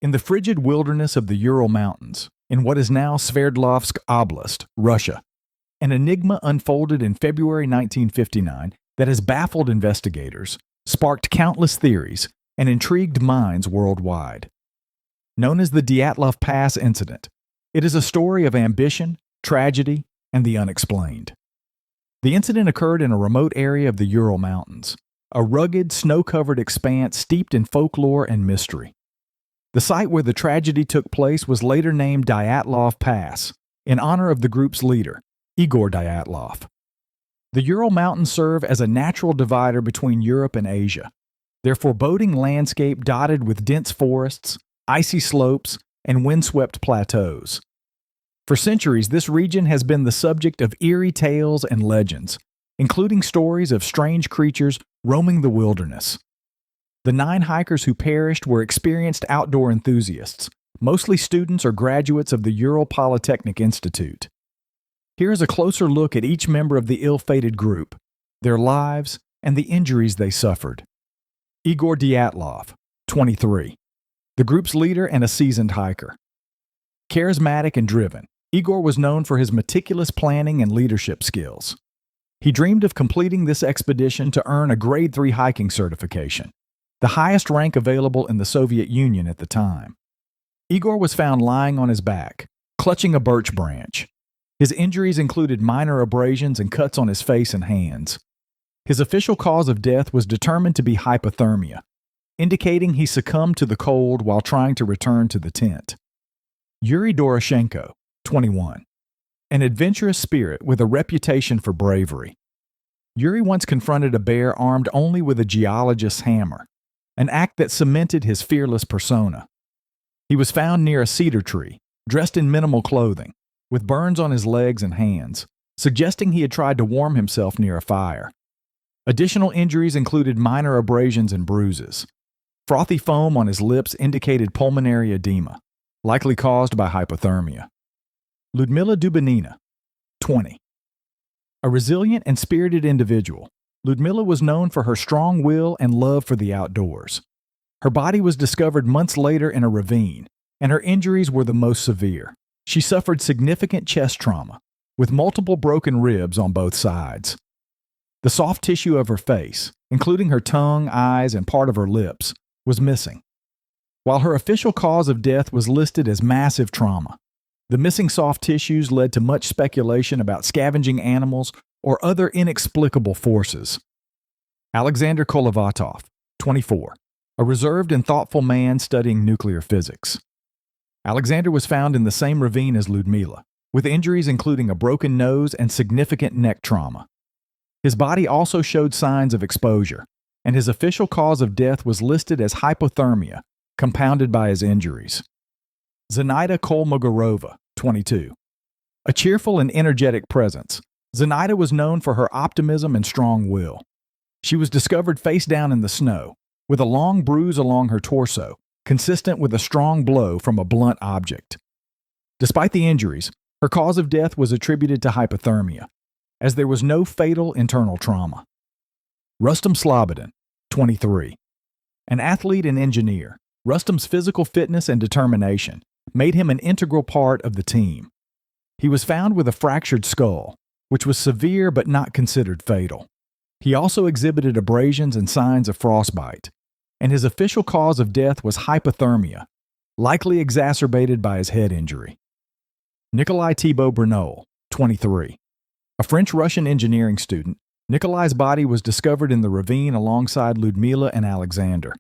In the frigid wilderness of the Ural Mountains, in what is now Sverdlovsk Oblast, Russia, an enigma unfolded in February 1959 that has baffled investigators, sparked countless theories, and intrigued minds worldwide. Known as the Dyatlov Pass incident, it is a story of ambition, tragedy, and the unexplained. The incident occurred in a remote area of the Ural Mountains, a rugged, snow-covered expanse steeped in folklore and mystery. The site where the tragedy took place was later named Dyatlov Pass, in honor of the group's leader, Igor Dyatlov. The Ural Mountains serve as a natural divider between Europe and Asia, their foreboding landscape dotted with dense forests, icy slopes, and windswept plateaus. For centuries, this region has been the subject of eerie tales and legends, including stories of strange creatures roaming the wilderness. The 9 hikers who perished were experienced outdoor enthusiasts, mostly students or graduates of the Ural Polytechnic Institute. Here is a closer look at each member of the ill-fated group, their lives, and the injuries they suffered. Igor Dyatlov, 23, the group's leader and a seasoned hiker. Charismatic and driven, Igor was known for his meticulous planning and leadership skills. He dreamed of completing this expedition to earn a Grade 3 hiking certification, the highest rank available in the Soviet Union at the time. Igor was found lying on his back, clutching a birch branch. His injuries included minor abrasions and cuts on his face and hands. His official cause of death was determined to be hypothermia, indicating he succumbed to the cold while trying to return to the tent. Yuri Doroshenko, 21, an adventurous spirit with a reputation for bravery. Yuri once confronted a bear armed only with a geologist's hammer, an act that cemented his fearless persona. He was found near a cedar tree, dressed in minimal clothing, with burns on his legs and hands, suggesting he had tried to warm himself near a fire. Additional injuries included minor abrasions and bruises. Frothy foam on his lips indicated pulmonary edema, likely caused by hypothermia. Ludmila Dubinina, 20. A resilient and spirited individual, Ludmila was known for her strong will and love for the outdoors. Her body was discovered months later in a ravine, and her injuries were the most severe. She suffered significant chest trauma, with multiple broken ribs on both sides. The soft tissue of her face, including her tongue, eyes, and part of her lips, was missing. While her official cause of death was listed as massive trauma, the missing soft tissues led to much speculation about scavenging animals or other inexplicable forces. Alexander Kolovatov, 24, a reserved and thoughtful man studying nuclear physics. Alexander was found in the same ravine as Ludmila, with injuries including a broken nose and significant neck trauma. His body also showed signs of exposure, and his official cause of death was listed as hypothermia, compounded by his injuries. Zenaida Kolmogorova, 22. A cheerful and energetic presence, Zenaida was known for her optimism and strong will. She was discovered face down in the snow, with a long bruise along her torso, consistent with a strong blow from a blunt object. Despite the injuries, her cause of death was attributed to hypothermia, as there was no fatal internal trauma. Rustam Slobodin, 23. An athlete and engineer, Rustam's physical fitness and determination made him an integral part of the team. He was found with a fractured skull, which was severe but not considered fatal. He also exhibited abrasions and signs of frostbite, and his official cause of death was hypothermia, likely exacerbated by his head injury. Nikolai Thibault Bernol, 23. A French-Russian engineering student, Nikolai's body was discovered in the ravine alongside Ludmila and Alexander.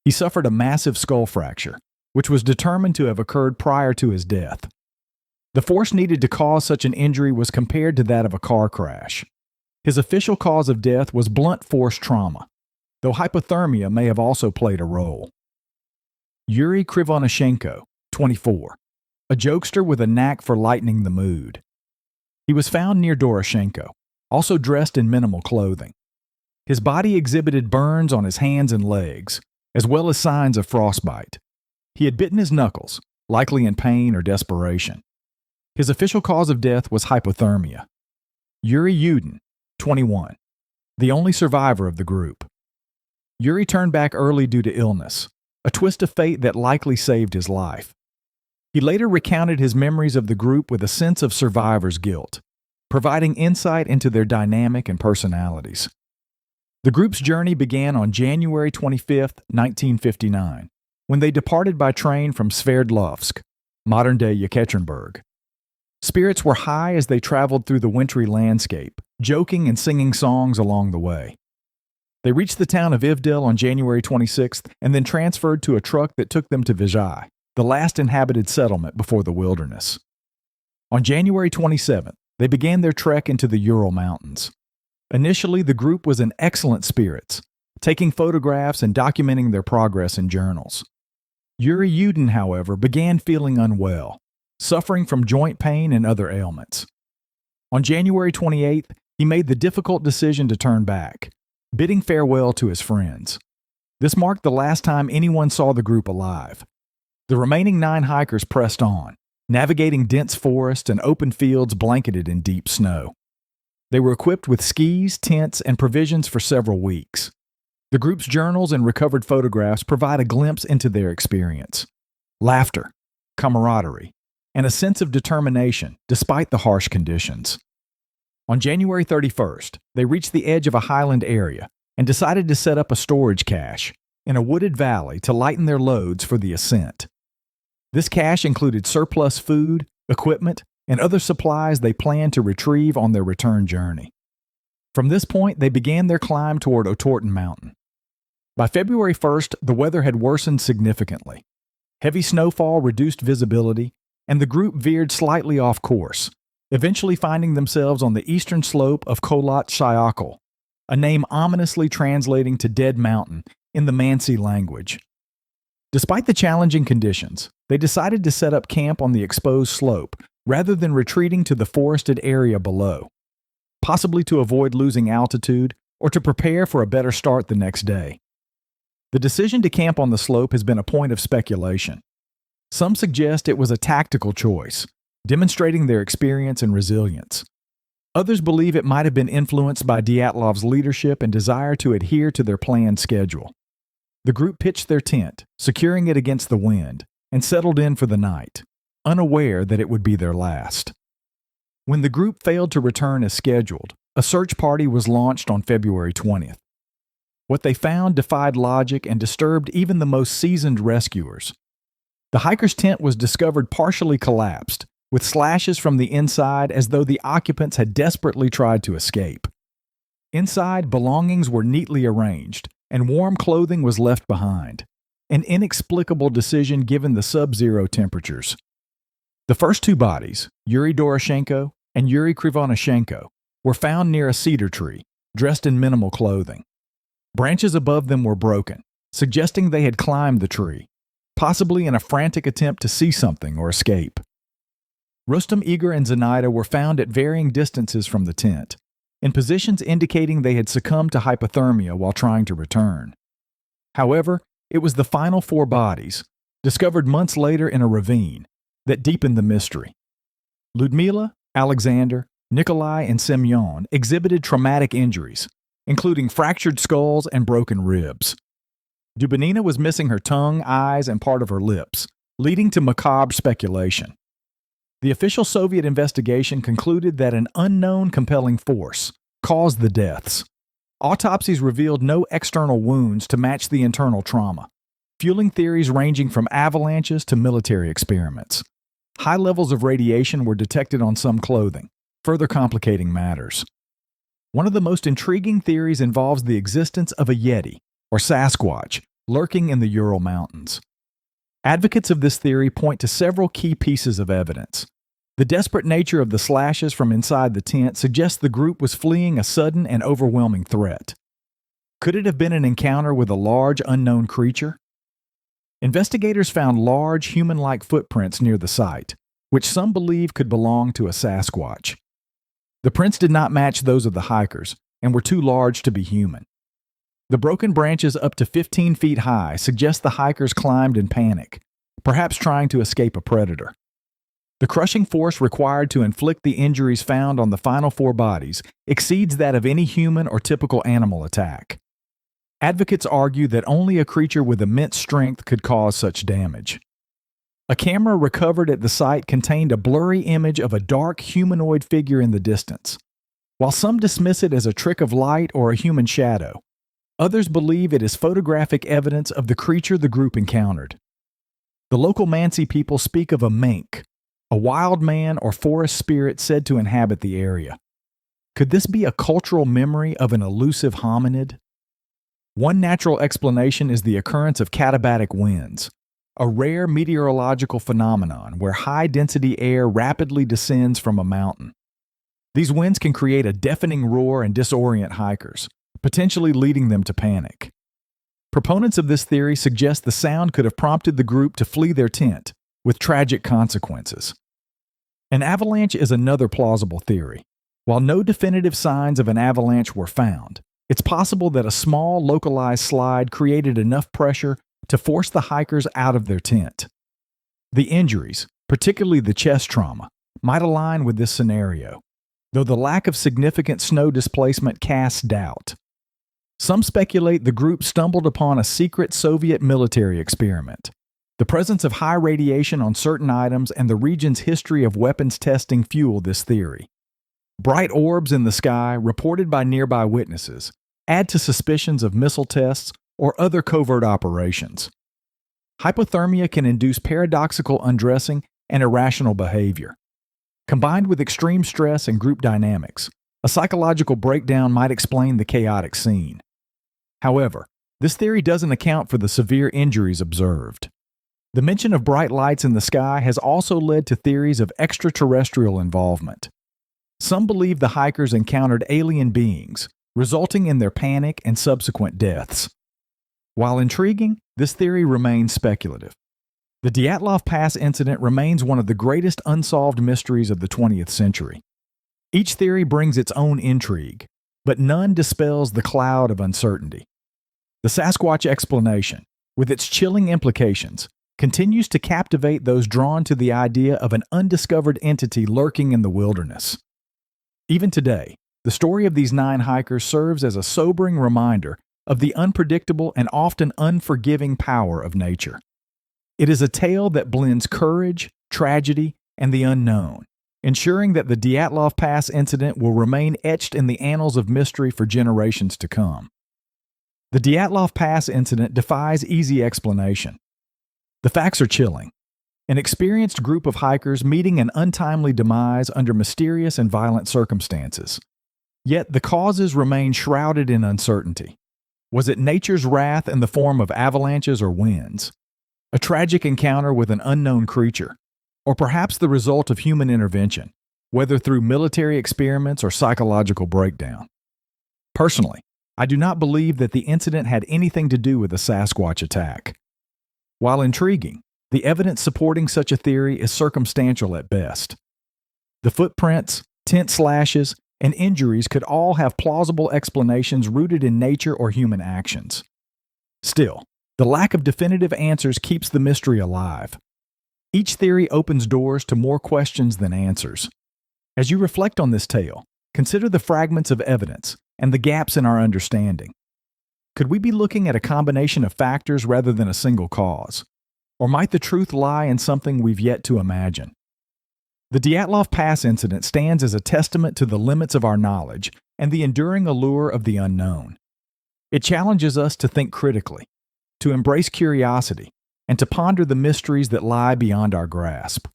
He suffered a massive skull fracture, which was determined to have occurred prior to his death. The force needed to cause such an injury was compared to that of a car crash. His official cause of death was blunt force trauma, though hypothermia may have also played a role. Yuri Krivonashenko, 24, a jokester with a knack for lightening the mood. He was found near Doroshenko, also dressed in minimal clothing. His body exhibited burns on his hands and legs, as well as signs of frostbite. He had bitten his knuckles, likely in pain or desperation. His official cause of death was hypothermia. Yuri Yudin, 21, the only survivor of the group. Yuri turned back early due to illness, a twist of fate that likely saved his life. He later recounted his memories of the group with a sense of survivor's guilt, providing insight into their dynamic and personalities. The group's journey began on January 25, 1959, when they departed by train from Sverdlovsk, modern-day Yekaterinburg. Spirits were high as they traveled through the wintry landscape, joking and singing songs along the way. They reached the town of Ivdel on January 26th and then transferred to a truck that took them to Vizhai, the last inhabited settlement before the wilderness. On January 27th, they began their trek into the Ural Mountains. Initially, the group was in excellent spirits, taking photographs and documenting their progress in journals. Yuri Yudin, however, began feeling unwell, suffering from joint pain and other ailments. On January 28th, he made the difficult decision to turn back, bidding farewell to his friends. This marked the last time anyone saw the group alive. The remaining 9 hikers pressed on, navigating dense forests and open fields blanketed in deep snow. They were equipped with skis, tents, and provisions for several weeks. The group's journals and recovered photographs provide a glimpse into their experience. Laughter, camaraderie, and a sense of determination despite the harsh conditions. On January 31st, they reached the edge of a highland area and decided to set up a storage cache in a wooded valley to lighten their loads for the ascent. This cache included surplus food, equipment, and other supplies they planned to retrieve on their return journey. From this point, they began their climb toward Otorten Mountain. By February 1st, the weather had worsened significantly. Heavy snowfall reduced visibility, and the group veered slightly off course, eventually finding themselves on the eastern slope of Kholat Shayakal, a name ominously translating to Dead Mountain in the Mansi language. Despite the challenging conditions, they decided to set up camp on the exposed slope rather than retreating to the forested area below, possibly to avoid losing altitude or to prepare for a better start the next day. The decision to camp on the slope has been a point of speculation. Some suggest it was a tactical choice, demonstrating their experience and resilience. Others believe it might have been influenced by Dyatlov's leadership and desire to adhere to their planned schedule. The group pitched their tent, securing it against the wind, and settled in for the night, unaware that it would be their last. When the group failed to return as scheduled, a search party was launched on February 20th. What they found defied logic and disturbed even the most seasoned rescuers. The hiker's tent was discovered partially collapsed, with slashes from the inside as though the occupants had desperately tried to escape. Inside, belongings were neatly arranged, and warm clothing was left behind, an inexplicable decision given the sub-zero temperatures. The first 2 bodies, Yuri Doroshenko and Yuri Krivonoshenko, were found near a cedar tree, dressed in minimal clothing. Branches above them were broken, suggesting they had climbed the tree, possibly in a frantic attempt to see something or escape. Rustam, Igor, and Zenaida were found at varying distances from the tent, in positions indicating they had succumbed to hypothermia while trying to return. However, it was the final 4 bodies, discovered months later in a ravine, that deepened the mystery. Ludmila, Alexander, Nikolai, and Semyon exhibited traumatic injuries, including fractured skulls and broken ribs. Dubinina was missing her tongue, eyes, and part of her lips, leading to macabre speculation. The official Soviet investigation concluded that an unknown compelling force caused the deaths. Autopsies revealed no external wounds to match the internal trauma, fueling theories ranging from avalanches to military experiments. High levels of radiation were detected on some clothing, further complicating matters. One of the most intriguing theories involves the existence of a Yeti, or Sasquatch, lurking in the Ural Mountains. Advocates of this theory point to several key pieces of evidence. The desperate nature of the slashes from inside the tent suggests the group was fleeing a sudden and overwhelming threat. Could it have been an encounter with a large, unknown creature? Investigators found large, human-like footprints near the site, which some believe could belong to a Sasquatch. The prints did not match those of the hikers and were too large to be human. The broken branches up to 15 feet high suggest the hikers climbed in panic, perhaps trying to escape a predator. The crushing force required to inflict the injuries found on the final 4 bodies exceeds that of any human or typical animal attack. Advocates argue that only a creature with immense strength could cause such damage. A camera recovered at the site contained a blurry image of a dark humanoid figure in the distance. While some dismiss it as a trick of light or a human shadow, others believe it is photographic evidence of the creature the group encountered. The local Mansi people speak of a mink, a wild man or forest spirit said to inhabit the area. Could this be a cultural memory of an elusive hominid? One natural explanation is the occurrence of katabatic winds, a rare meteorological phenomenon where high-density air rapidly descends from a mountain. These winds can create a deafening roar and disorient hikers, potentially leading them to panic. Proponents of this theory suggest the sound could have prompted the group to flee their tent, with tragic consequences. An avalanche is another plausible theory. While no definitive signs of an avalanche were found, it's possible that a small, localized slide created enough pressure to force the hikers out of their tent. The injuries, particularly the chest trauma, might align with this scenario, though the lack of significant snow displacement casts doubt. Some speculate the group stumbled upon a secret Soviet military experiment. The presence of high radiation on certain items and the region's history of weapons testing fuel this theory. Bright orbs in the sky, reported by nearby witnesses, add to suspicions of missile tests or other covert operations. Hypothermia can induce paradoxical undressing and irrational behavior. Combined with extreme stress and group dynamics, a psychological breakdown might explain the chaotic scene. However, this theory doesn't account for the severe injuries observed. The mention of bright lights in the sky has also led to theories of extraterrestrial involvement. Some believe the hikers encountered alien beings, resulting in their panic and subsequent deaths. While intriguing, this theory remains speculative. The Dyatlov Pass incident remains one of the greatest unsolved mysteries of the 20th century. Each theory brings its own intrigue, but none dispels the cloud of uncertainty. The Sasquatch explanation, with its chilling implications, continues to captivate those drawn to the idea of an undiscovered entity lurking in the wilderness. Even today, the story of these 9 hikers serves as a sobering reminder of the unpredictable and often unforgiving power of nature. It is a tale that blends courage, tragedy, and the unknown, ensuring that the Dyatlov Pass incident will remain etched in the annals of mystery for generations to come. The Dyatlov Pass incident defies easy explanation. The facts are chilling. An experienced group of hikers meeting an untimely demise under mysterious and violent circumstances. Yet the causes remain shrouded in uncertainty. Was it nature's wrath in the form of avalanches or winds? A tragic encounter with an unknown creature? Or perhaps the result of human intervention, whether through military experiments or psychological breakdown? Personally, I do not believe that the incident had anything to do with a Sasquatch attack. While intriguing, the evidence supporting such a theory is circumstantial at best. The footprints, tent slashes, and injuries could all have plausible explanations rooted in nature or human actions. Still, the lack of definitive answers keeps the mystery alive. Each theory opens doors to more questions than answers. As you reflect on this tale, consider the fragments of evidence and the gaps in our understanding. Could we be looking at a combination of factors rather than a single cause? Or might the truth lie in something we've yet to imagine? The Dyatlov Pass incident stands as a testament to the limits of our knowledge and the enduring allure of the unknown. It challenges us to think critically, to embrace curiosity, and to ponder the mysteries that lie beyond our grasp.